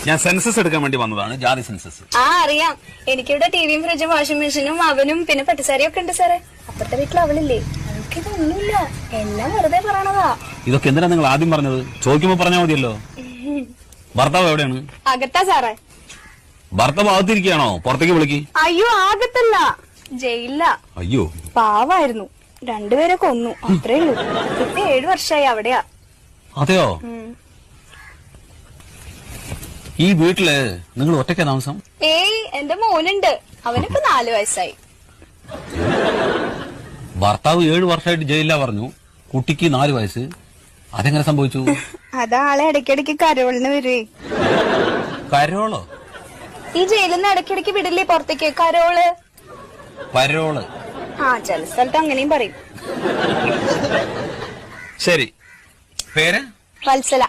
ഞാൻ സെൻസസ് എടുക്കാൻ വേണ്ടി വന്നതാണ്, ജാതി സെൻസസ്. ആ അറിയാം, എനിക്കിവിടെ ടിവിയും ഫ്രിഡ്ജും വാഷിംഗ് മെഷീനും അവനും പിന്നെ പട്ടുസാരിയും ഒക്കെ ഉണ്ട് സാറേ. അപ്പുറത്തെ വീട്ടിൽ അവളില്ലേ, അവൾക്കിതൊന്നുമില്ല, എല്ലാം വെറുതെ പറയണതാ. ഇതൊക്കെ എന്തിനാ നിങ്ങൾ ആദ്യം പറഞ്ഞത്? ചോദിക്കുമ്പോ പറഞ്ഞാൽ മതിയല്ലോ. ഭർത്താവ് എവിടെയാണ്? അകത്താ സാറേ. ഭർത്താവ് അകത്തിരിക്കുകയാണോ? പുറത്തേക്ക് വിളിക്ക്. അയ്യോ അകത്തല്ല, ജയിലില്ല. അയ്യോ പാവായിരുന്നു, രണ്ടുപേരെ കൊന്നു, അത്രേ ഉള്ളൂ. ഇപ്പൊ 7 വർഷമായി അവിടെയാ. അതെയോ? ഈ വീട്ടില് നിങ്ങൾ ഒറ്റയ്ക്ക് താമസം? ഏയ് എന്റെ മോനുണ്ട്, അവനിപ്പോ 4 വയസ്സായി. ഭർത്താവ് 7 വർഷമായിട്ട് ജയിലിലാ പറഞ്ഞു, കുട്ടിക്ക് 4 വയസ്സ്. അതെങ്ങനെ സംഭവിച്ചു? അതാളെ ഇടയ്ക്കിടയ്ക്ക് കരോളിന് വരുവേ. കരോളോ? ഈ ജയിലിൽ നിന്ന് ഇടയ്ക്കിടയ്ക്ക് വിടില്ലേ പുറത്തേക്ക്, കരോള്. പരോള്? ആ ചില സ്ഥലത്ത് അങ്ങനെയും പറയും. ശരി, പേര്? വത്സല.